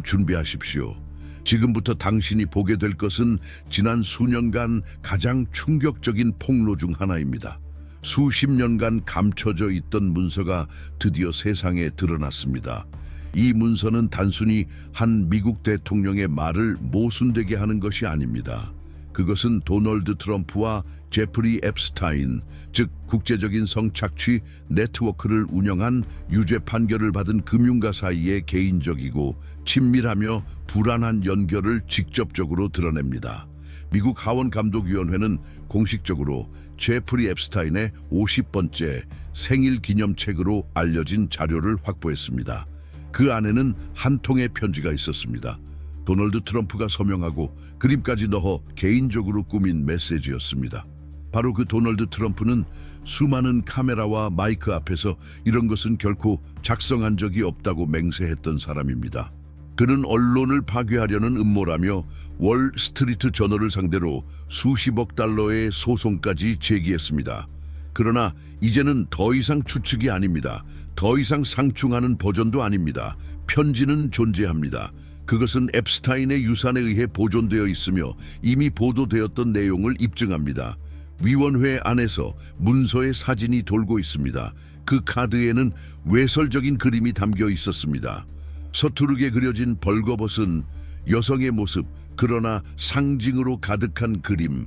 준비하십시오. 지금부터 당신이 보게 될 것은 지난 수년간 가장 충격적인 폭로 중 하나입니다. 수십 년간 감춰져 있던 문서가 드디어 세상에 드러났습니다. 이 문서는 단순히 한 미국 대통령의 말을 모순되게 하는 것이 아닙니다. 그것은 도널드 트럼프와 제프리 앱스타인, 즉 국제적인 성착취 네트워크를 운영한 유죄 판결을 받은 금융가 사이의 개인적이고 친밀하며 불안한 연결을 직접적으로 드러냅니다. 미국 하원감독위원회는 공식적으로 제프리 앱스타인의 50번째 생일 기념책으로 알려진 자료를 확보했습니다. 그 안에는 한 통의 편지가 있었습니다. 도널드 트럼프가 서명하고 그림까지 넣어 개인적으로 꾸민 메시지였습니다. 바로 그 도널드 트럼프는 수많은 카메라와 마이크 앞에서 이런 것은 결코 작성한 적이 없다고 맹세했던 사람입니다. 그는 언론을 파괴하려는 음모라며 월스트리트 저널을 상대로 수십억 달러의 소송까지 제기했습니다. 그러나 이제는 더 이상 추측이 아닙니다. 더 이상 상충하는 버전도 아닙니다. 편지는 존재합니다. 그것은 앱스타인의 유산에 의해 보존되어 있으며 이미 보도되었던 내용을 입증합니다. 위원회 안에서 문서의 사진이 돌고 있습니다. 그 카드에는 외설적인 그림이 담겨 있었습니다. 서투르게 그려진 벌거벗은 여성의 모습, 그러나 상징으로 가득한 그림,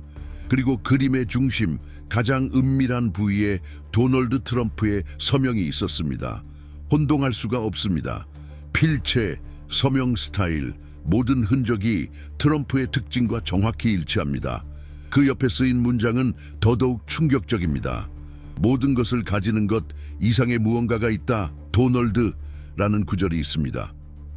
그리고 그림의 중심, 가장 은밀한 부위에 도널드 트럼프의 서명이 있었습니다. 혼동할 수가 없습니다. 필체, 서명 스타일, 모든 흔적이 트럼프의 특징과 정확히 일치합니다. 그 옆에 쓰인 문장은 더더욱 충격적입니다. 모든 것을 가지는 것 이상의 무언가가 있다, 도널드라는 구절이 있습니다.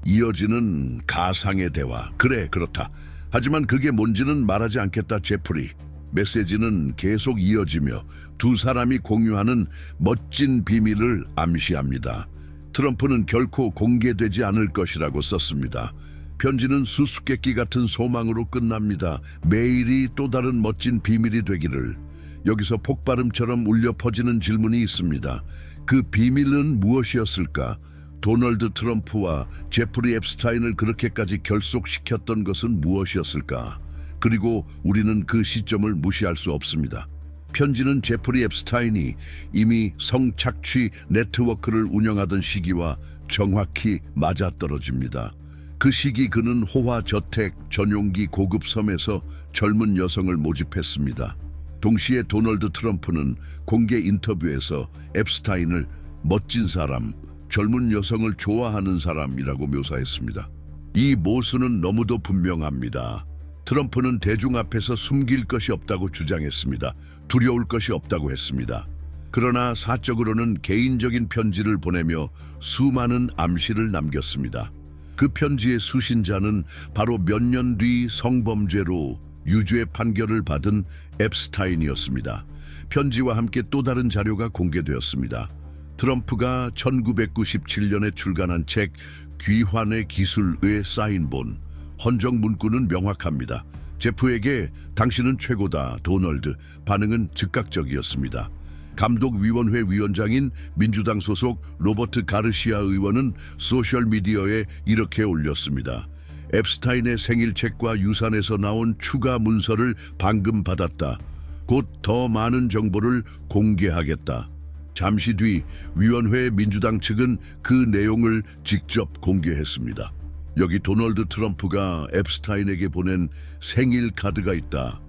이어지는 가상의 대화. 그래, 그렇다. 하지만 그게 뭔지는 말하지 않겠다, 제프리. 메시지는 계속 이어지며 두 사람이 공유하는 멋진 비밀을 암시합니다. 트럼프는 결코 공개되지 않을 것이라고 썼습니다. 편지는 수수께끼 같은 소망으로 끝납니다. 매일이 또 다른 멋진 비밀이 되기를. 여기서 폭발음처럼 울려 퍼지는 질문이 있습니다. 그 비밀은 무엇이었을까? 도널드 트럼프와 제프리 앱스타인을 그렇게까지 결속시켰던 것은 무엇이었을까? 그리고 우리는 그 시점을 무시할 수 없습니다. 편지는 제프리 앱스타인이 이미 성착취 네트워크를 운영하던 시기와 정확히 맞아떨어집니다. 그 시기 그는 호화 저택 전용기 고급 섬에서 젊은 여성을 모집했습니다. 동시에 도널드 트럼프는 공개 인터뷰에서 앱스타인을 멋진 사람, 젊은 여성을 좋아하는 사람이라고 묘사했습니다. 이 모순은 너무도 분명합니다. 트럼프는 대중 앞에서 숨길 것이 없다고 주장했습니다. 두려울 것이 없다고 했습니다. 그러나 사적으로는 개인적인 편지를 보내며 수많은 암시를 남겼습니다. 그 편지의 수신자는 바로 몇 년 뒤 성범죄로 유죄 판결을 받은 앱스타인이었습니다. 편지와 함께 또 다른 자료가 공개되었습니다. 트럼프가 1997년에 출간한 책 귀환의 기술의 사인본. 헌정 문구는 명확합니다. 제프에게 당신은 최고다, 도널드. 반응은 즉각적이었습니다. 감독위원회 위원장인 민주당 소속 로버트 가르시아 의원은 소셜미디어에 이렇게 올렸습니다. 앱스타인의 생일책과 유산에서 나온 추가 문서를 방금 받았다. 곧 더 많은 정보를 공개하겠다. 잠시 뒤 위원회 민주당 측은 그 내용을 직접 공개했습니다. 여기 도널드 트럼프가 앱스타인에게 보낸 생일 카드가 있다.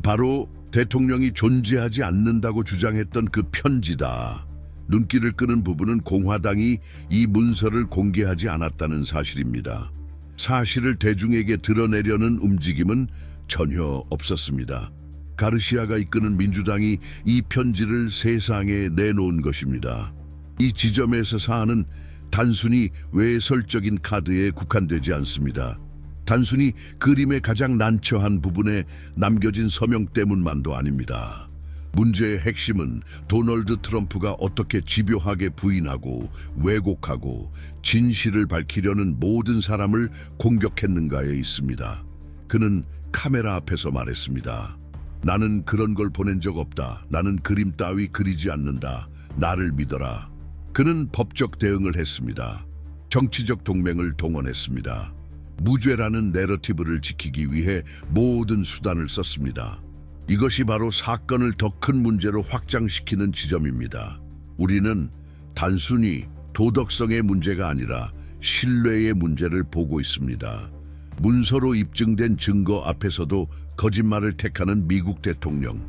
바로 대통령이 존재하지 않는다고 주장했던 그 편지다. 눈길을 끄는 부분은 공화당이 이 문서를 공개하지 않았다는 사실입니다. 사실을 대중에게 드러내려는 움직임은 전혀 없었습니다. 가르시아가 이끄는 민주당이 이 편지를 세상에 내놓은 것입니다. 이 지점에서 사안은 단순히 외설적인 카드에 국한되지 않습니다. 단순히 그림의 가장 난처한 부분에 남겨진 서명 때문만도 아닙니다. 문제의 핵심은 도널드 트럼프가 어떻게 집요하게 부인하고 왜곡하고 진실을 밝히려는 모든 사람을 공격했는가에 있습니다. 그는 카메라 앞에서 말했습니다. 나는 그런 걸 보낸 적 없다. 나는 그림 따위 그리지 않는다. 나를 믿어라. 그는 법적 대응을 했습니다. 정치적 동맹을 동원했습니다. 무죄라는 내러티브를 지키기 위해 모든 수단을 썼습니다. 이것이 바로 사건을 더 큰 문제로 확장시키는 지점입니다. 우리는 단순히 도덕성의 문제가 아니라 신뢰의 문제를 보고 있습니다. 문서로 입증된 증거 앞에서도 거짓말을 택하는 미국 대통령.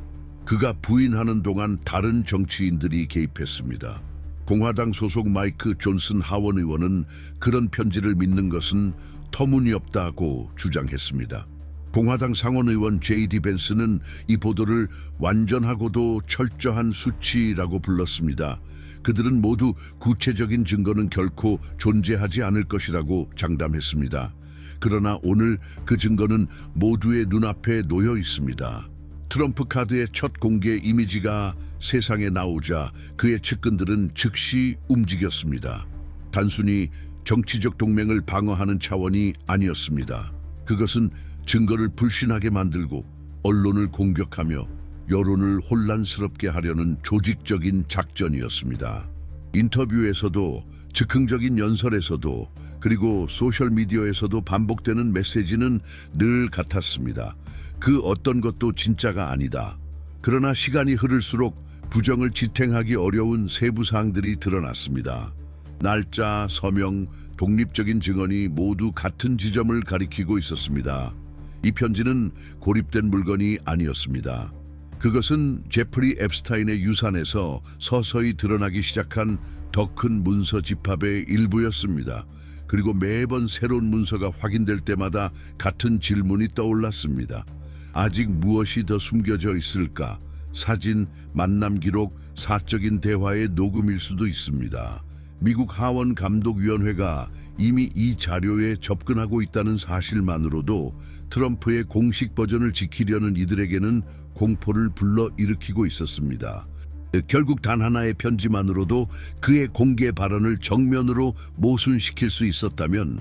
그가 부인하는 동안 다른 정치인들이 개입했습니다. 공화당 소속 마이크 존슨 하원 의원은 그런 편지를 믿는 것은 터무니없다고 주장했습니다. 공화당 상원의원 J.D. 벤스는 이 보도를 완전하고도 철저한 수치라고 불렀습니다. 그들은 모두 구체적인 증거는 결코 존재하지 않을 것이라고 장담했습니다. 그러나 오늘 그 증거는 모두의 눈앞에 놓여 있습니다. 트럼프 카드의 첫 공개 이미지가 세상에 나오자 그의 측근들은 즉시 움직였습니다. 단순히 정치적 동맹을 방어하는 차원이 아니었습니다. 그것은 증거를 불신하게 만들고 언론을 공격하며 여론을 혼란스럽게 하려는 조직적인 작전이었습니다. 인터뷰에서도 즉흥적인 연설에서도 그리고 소셜미디어에서도 반복되는 메시지는 늘 같았습니다. 그 어떤 것도 진짜가 아니다. 그러나 시간이 흐를수록 부정을 지탱하기 어려운 세부 사항들이 드러났습니다. 날짜, 서명, 독립적인 증언이 모두 같은 지점을 가리키고 있었습니다. 이 편지는 고립된 물건이 아니었습니다. 그것은 제프리 앱스타인의 유산에서 서서히 드러나기 시작한 더 큰 문서 집합의 일부였습니다. 그리고 매번 새로운 문서가 확인될 때마다 같은 질문이 떠올랐습니다. 아직 무엇이 더 숨겨져 있을까? 사진, 만남 기록, 사적인 대화의 녹음일 수도 있습니다. 미국 하원 감독위원회가 이미 이 자료에 접근하고 있다는 사실만으로도 트럼프의 공식 버전을 지키려는 이들에게는 공포를 불러일으키고 있었습니다. 결국 단 하나의 편지만으로도 그의 공개 발언을 정면으로 모순시킬 수 있었다면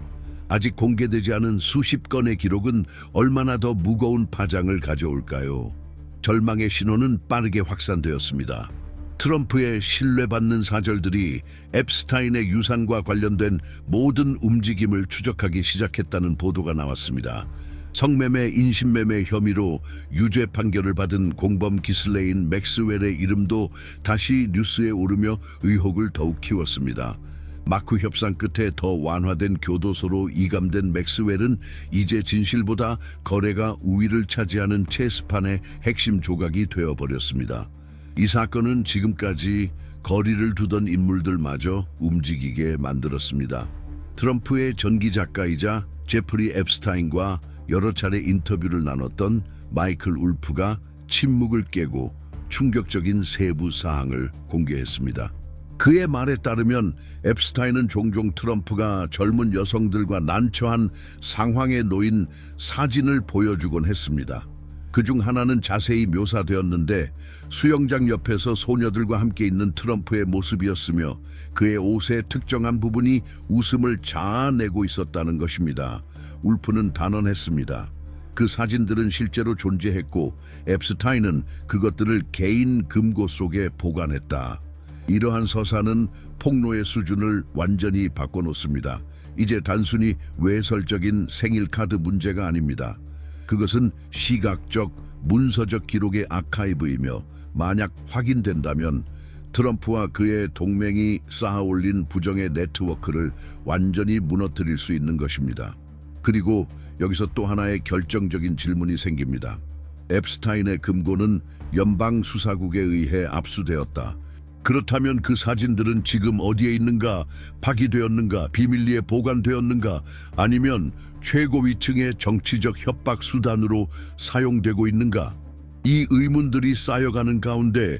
아직 공개되지 않은 수십 건의 기록은 얼마나 더 무거운 파장을 가져올까요? 절망의 신호는 빠르게 확산되었습니다. 트럼프의 신뢰받는 사절들이 앱스타인의 유산과 관련된 모든 움직임을 추적하기 시작했다는 보도가 나왔습니다. 성매매, 인신매매 혐의로 유죄 판결을 받은 공범 기슬레인 맥스웰의 이름도 다시 뉴스에 오르며 의혹을 더욱 키웠습니다. 마크 협상 끝에 더 완화된 교도소로 이감된 맥스웰은 이제 진실보다 거래가 우위를 차지하는 체스판의 핵심 조각이 되어버렸습니다. 이 사건은 지금까지 거리를 두던 인물들마저 움직이게 만들었습니다. 트럼프의 전기 작가이자 제프리 앱스타인과 여러 차례 인터뷰를 나눴던 마이클 울프가 침묵을 깨고 충격적인 세부 사항을 공개했습니다. 그의 말에 따르면 앱스타인은 종종 트럼프가 젊은 여성들과 난처한 상황에 놓인 사진을 보여주곤 했습니다. 그중 하나는 자세히 묘사되었는데 수영장 옆에서 소녀들과 함께 있는 트럼프의 모습이었으며 그의 옷의 특정한 부분이 웃음을 자아내고 있었다는 것입니다. 울프는 단언했습니다. 그 사진들은 실제로 존재했고 앱스타인은 그것들을 개인 금고 속에 보관했다. 이러한 서사는 폭로의 수준을 완전히 바꿔놓습니다. 이제 단순히 외설적인 생일 카드 문제가 아닙니다. 그것은 시각적, 문서적 기록의 아카이브이며 만약 확인된다면 트럼프와 그의 동맹이 쌓아올린 부정의 네트워크를 완전히 무너뜨릴 수 있는 것입니다. 그리고 여기서 또 하나의 결정적인 질문이 생깁니다. 앱스타인의 금고는 연방수사국에 의해 압수되었다. 그렇다면 그 사진들은 지금 어디에 있는가? 파기되었는가? 비밀리에 보관되었는가? 아니면 최고위층의 정치적 협박 수단으로 사용되고 있는가? 이 의문들이 쌓여가는 가운데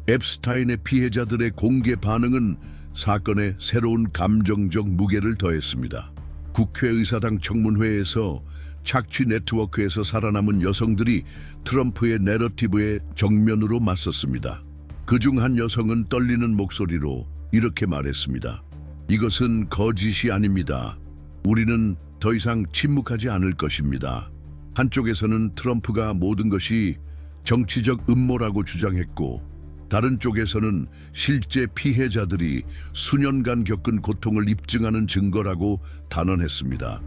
앱스타인의 피해자들의 공개 반응은 사건에 새로운 감정적 무게를 더했습니다. 국회의사당 청문회에서 착취 네트워크에서 살아남은 여성들이 트럼프의 내러티브에 정면으로 맞섰습니다. 그중 한 여성은 떨리는 목소리로 이렇게 말했습니다. 이것은 거짓이 아닙니다. 우리는 더 이상 침묵하지 않을 것입니다. 한쪽에서는 트럼프가 모든 것이 정치적 음모라고 주장했고 다른 쪽에서는 실제 피해자들이 수년간 겪은 고통을 입증하는 증거라고 단언했습니다.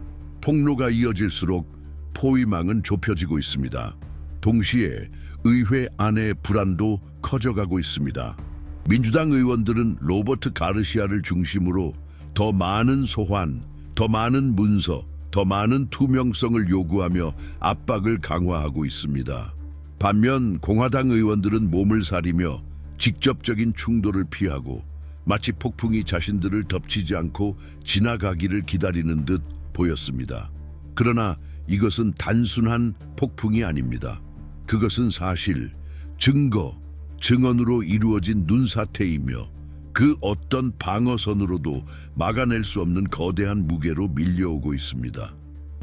폭로가 이어질수록 포위망은 좁혀지고 있습니다. 동시에 의회 안의 불안도 커져가고 있습니다. 민주당 의원들은 로버트 가르시아를 중심으로 더 많은 소환, 더 많은 문서, 더 많은 투명성을 요구하며 압박을 강화하고 있습니다. 반면 공화당 의원들은 몸을 사리며 직접적인 충돌을 피하고 마치 폭풍이 자신들을 덮치지 않고 지나가기를 기다리는 듯 보였습니다. 그러나 이것은 단순한 폭풍이 아닙니다. 그것은 사실, 증거, 증언으로 이루어진 눈사태이며 그 어떤 방어선으로도 막아낼 수 없는 거대한 무게로 밀려오고 있습니다.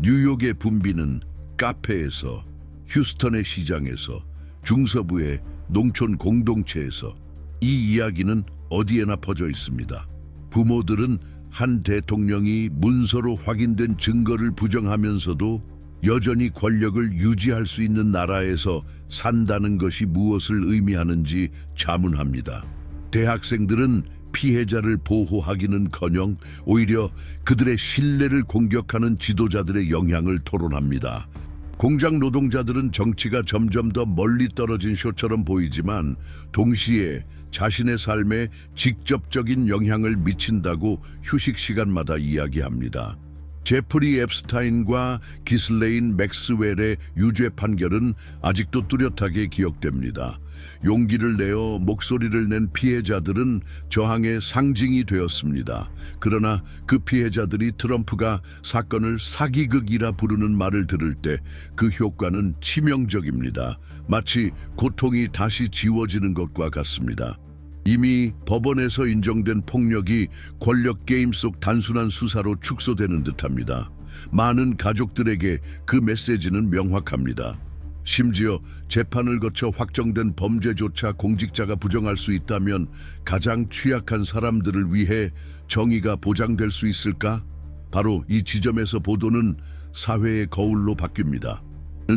뉴욕의 분비는 카페에서, 휴스턴의 시장에서, 중서부의 농촌 공동체에서 이 이야기는 어디에나 퍼져 있습니다. 부모들은 한 대통령이 문서로 확인된 증거를 부정하면서도 여전히 권력을 유지할 수 있는 나라에서 산다는 것이 무엇을 의미하는지 자문합니다. 대학생들은 피해자를 보호하기는커녕 오히려 그들의 신뢰를 공격하는 지도자들의 영향을 토론합니다. 공장 노동자들은 정치가 점점 더 멀리 떨어진 쇼처럼 보이지만 동시에 자신의 삶에 직접적인 영향을 미친다고 휴식 시간마다 이야기합니다. 제프리 앱스타인과 기슬레인 맥스웰의 유죄 판결은 아직도 뚜렷하게 기억됩니다. 용기를 내어 목소리를 낸 피해자들은 저항의 상징이 되었습니다. 그러나 그 피해자들이 트럼프가 사건을 사기극이라 부르는 말을 들을 때 그 효과는 치명적입니다. 마치 고통이 다시 지워지는 것과 같습니다. 이미 법원에서 인정된 폭력이 권력 게임 속 단순한 수사로 축소되는 듯합니다. 많은 가족들에게 그 메시지는 명확합니다. 심지어 재판을 거쳐 확정된 범죄조차 공직자가 부정할 수 있다면 가장 취약한 사람들을 위해 정의가 보장될 수 있을까? 바로 이 지점에서 보도는 사회의 거울로 바뀝니다.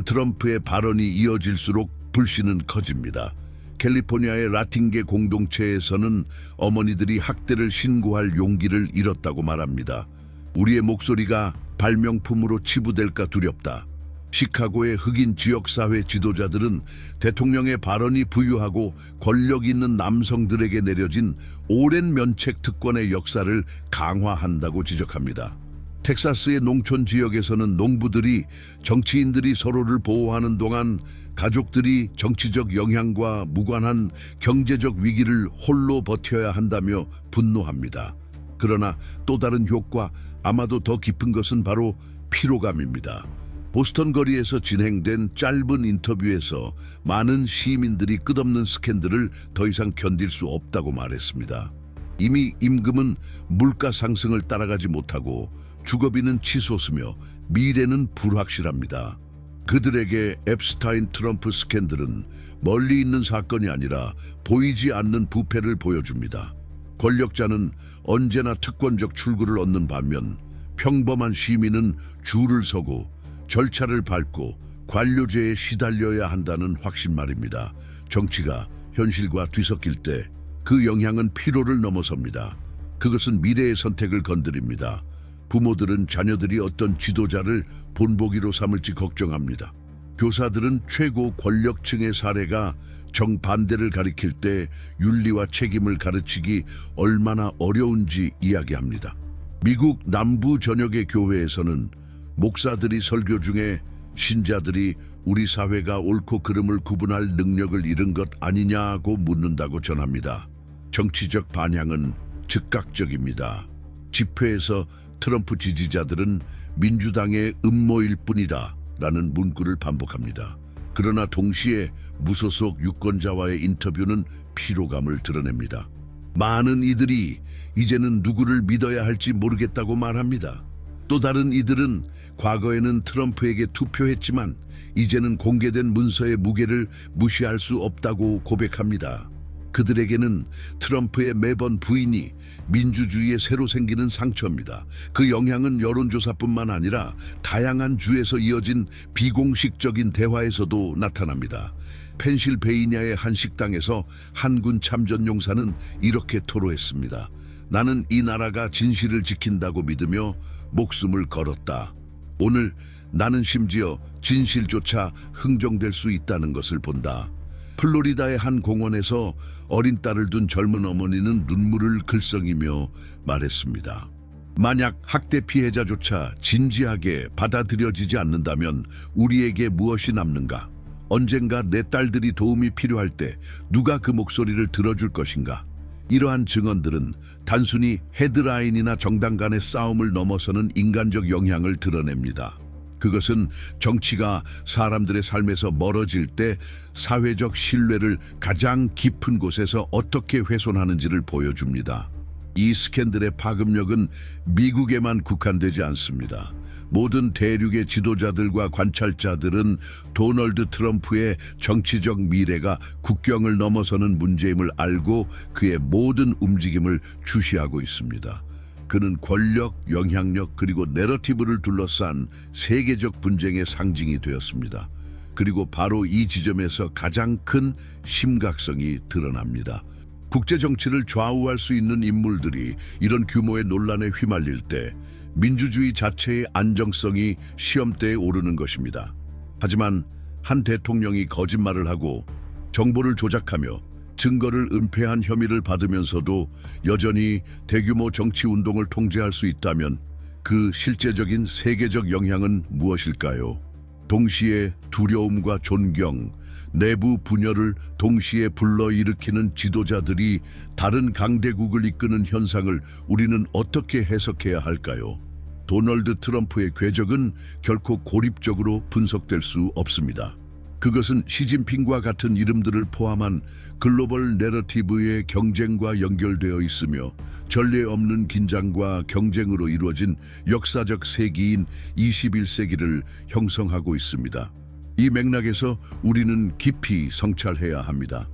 트럼프의 발언이 이어질수록 불신은 커집니다. 캘리포니아의 라틴계 공동체에서는 어머니들이 학대를 신고할 용기를 잃었다고 말합니다. 우리의 목소리가 발명품으로 치부될까 두렵다. 시카고의 흑인 지역사회 지도자들은 대통령의 발언이 부유하고 권력 있는 남성들에게 내려진 오랜 면책 특권의 역사를 강화한다고 지적합니다. 텍사스의 농촌 지역에서는 농부들이 정치인들이 서로를 보호하는 동안 가족들이 정치적 영향과 무관한 경제적 위기를 홀로 버텨야 한다며 분노합니다. 그러나 또 다른 효과, 아마도 더 깊은 것은 바로 피로감입니다. 보스턴 거리에서 진행된 짧은 인터뷰에서 많은 시민들이 끝없는 스캔들을 더 이상 견딜 수 없다고 말했습니다. 이미 임금은 물가 상승을 따라가지 못하고 주거비는 치솟으며 미래는 불확실합니다. 그들에게 앱스타인 트럼프 스캔들은 멀리 있는 사건이 아니라 보이지 않는 부패를 보여줍니다. 권력자는 언제나 특권적 출구를 얻는 반면 평범한 시민은 줄을 서고 절차를 밟고 관료제에 시달려야 한다는 확신 말입니다. 정치가 현실과 뒤섞일 때 그 영향은 피로를 넘어섭니다. 그것은 미래의 선택을 건드립니다. 부모들은 자녀들이 어떤 지도자를 본보기로 삼을지 걱정합니다. 교사들은 최고 권력층의 사례가 정반대를 가리킬 때 윤리와 책임을 가르치기 얼마나 어려운지 이야기합니다. 미국 남부 전역의 교회에서는 목사들이 설교 중에 신자들이 우리 사회가 옳고 그름을 구분할 능력을 잃은 것 아니냐고 묻는다고 전합니다. 정치적 반향은 즉각적입니다. 집회에서 트럼프 지지자들은 민주당의 음모일 뿐이다 라는 문구를 반복합니다. 그러나 동시에 무소속 유권자와의 인터뷰는 피로감을 드러냅니다. 많은 이들이 이제는 누구를 믿어야 할지 모르겠다고 말합니다. 또 다른 이들은 과거에는 트럼프에게 투표했지만 이제는 공개된 문서의 무게를 무시할 수 없다고 고백합니다. 그들에게는 트럼프의 매번 부인이 민주주의에 새로 생기는 상처입니다. 그 영향은 여론조사뿐만 아니라 다양한 주에서 이어진 비공식적인 대화에서도 나타납니다. 펜실베이니아의 한 식당에서 한군 참전용사는 이렇게 토로했습니다. 나는 이 나라가 진실을 지킨다고 믿으며 목숨을 걸었다. 오늘 나는 심지어 진실조차 흥정될 수 있다는 것을 본다. 플로리다의 한 공원에서 어린 딸을 둔 젊은 어머니는 눈물을 글썽이며 말했습니다. 만약 학대 피해자조차 진지하게 받아들여지지 않는다면 우리에게 무엇이 남는가? 언젠가 내 딸들이 도움이 필요할 때 누가 그 목소리를 들어줄 것인가? 이러한 증언들은 단순히 헤드라인이나 정당 간의 싸움을 넘어서는 인간적 영향을 드러냅니다. 그것은 정치가 사람들의 삶에서 멀어질 때 사회적 신뢰를 가장 깊은 곳에서 어떻게 훼손하는지를 보여줍니다. 이 스캔들의 파급력은 미국에만 국한되지 않습니다. 모든 대륙의 지도자들과 관찰자들은 도널드 트럼프의 정치적 미래가 국경을 넘어서는 문제임을 알고 그의 모든 움직임을 주시하고 있습니다. 그는 권력, 영향력 그리고 내러티브를 둘러싼 세계적 분쟁의 상징이 되었습니다. 그리고 바로 이 지점에서 가장 큰 심각성이 드러납니다. 국제 정치를 좌우할 수 있는 인물들이 이런 규모의 논란에 휘말릴 때 민주주의 자체의 안정성이 시험대에 오르는 것입니다. 하지만 한 대통령이 거짓말을 하고 정보를 조작하며 증거를 은폐한 혐의를 받으면서도 여전히 대규모 정치 운동을 통제할 수 있다면 그 실제적인 세계적 영향은 무엇일까요? 동시에 두려움과 존경, 내부 분열을 동시에 불러일으키는 지도자들이 다른 강대국을 이끄는 현상을 우리는 어떻게 해석해야 할까요? 도널드 트럼프의 궤적은 결코 고립적으로 분석될 수 없습니다. 그것은 시진핑과 같은 이름들을 포함한 글로벌 내러티브의 경쟁과 연결되어 있으며 전례 없는 긴장과 경쟁으로 이루어진 역사적 세기인 21세기를 형성하고 있습니다. 이 맥락에서 우리는 깊이 성찰해야 합니다.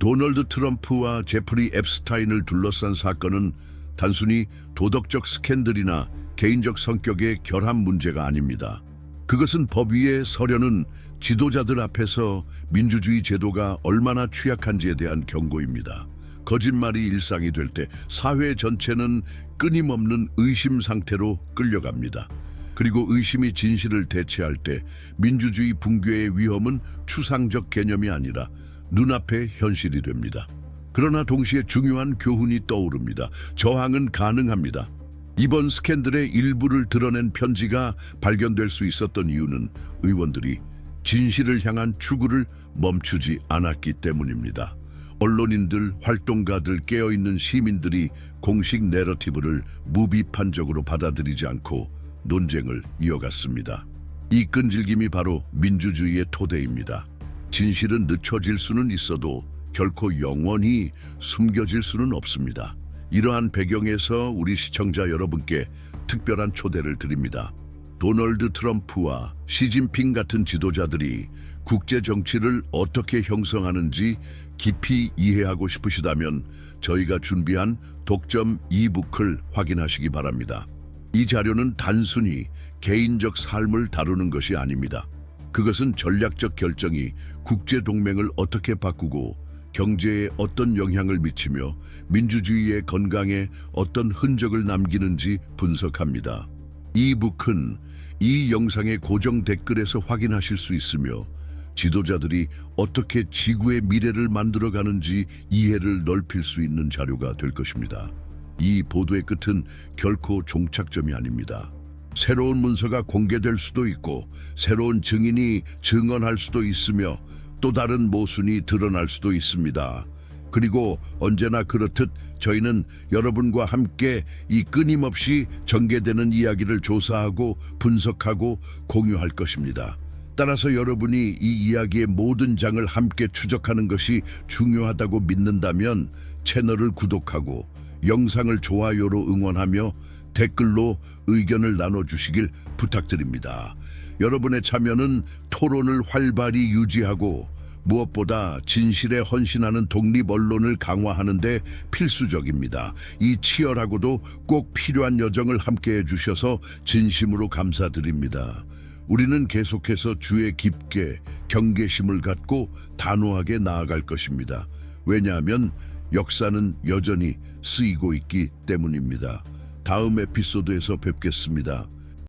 도널드 트럼프와 제프리 앱스타인을 둘러싼 사건은 단순히 도덕적 스캔들이나 개인적 성격의 결함 문제가 아닙니다. 그것은 법 위에 서려는 지도자들 앞에서 민주주의 제도가 얼마나 취약한지에 대한 경고입니다. 거짓말이 일상이 될 때 사회 전체는 끊임없는 의심 상태로 끌려갑니다. 그리고 의심이 진실을 대체할 때 민주주의 붕괴의 위험은 추상적 개념이 아니라 눈앞의 현실이 됩니다. 그러나 동시에 중요한 교훈이 떠오릅니다. 저항은 가능합니다. 이번 스캔들의 일부를 드러낸 편지가 발견될 수 있었던 이유는 의원들이 진실을 향한 추구를 멈추지 않았기 때문입니다. 언론인들, 활동가들, 깨어있는 시민들이 공식 내러티브를 무비판적으로 받아들이지 않고 논쟁을 이어갔습니다. 이 끈질김이 바로 민주주의의 토대입니다. 진실은 늦춰질 수는 있어도 결코 영원히 숨겨질 수는 없습니다. 이러한 배경에서 우리 시청자 여러분께 특별한 초대를 드립니다. 도널드 트럼프와 시진핑 같은 지도자들이 국제 정치를 어떻게 형성하는지 깊이 이해하고 싶으시다면 저희가 준비한 독점 이북을 확인하시기 바랍니다. 이 자료는 단순히 개인적 삶을 다루는 것이 아닙니다. 그것은 전략적 결정이 국제 동맹을 어떻게 바꾸고 경제에 어떤 영향을 미치며 민주주의의 건강에 어떤 흔적을 남기는지 분석합니다. 이 북은 이 영상의 고정 댓글에서 확인하실 수 있으며 지도자들이 어떻게 지구의 미래를 만들어가는지 이해를 넓힐 수 있는 자료가 될 것입니다. 이 보도의 끝은 결코 종착점이 아닙니다. 새로운 문서가 공개될 수도 있고 새로운 증인이 증언할 수도 있으며 또 다른 모순이 드러날 수도 있습니다. 그리고 언제나 그렇듯 저희는 여러분과 함께 이 끊임없이 전개되는 이야기를 조사하고 분석하고 공유할 것입니다. 따라서 여러분이 이 이야기의 모든 장을 함께 추적하는 것이 중요하다고 믿는다면 채널을 구독하고 영상을 좋아요로 응원하며 댓글로 의견을 나눠주시길 부탁드립니다. 여러분의 참여는 토론을 활발히 유지하고 무엇보다 진실에 헌신하는 독립 언론을 강화하는 데 필수적입니다. 이 치열하고도 꼭 필요한 여정을 함께해 주셔서 진심으로 감사드립니다. 우리는 계속해서 주에 깊게 경계심을 갖고 단호하게 나아갈 것입니다. 왜냐하면 역사는 여전히 쓰이고 있기 때문입니다. 다음 에피소드에서 뵙겠습니다.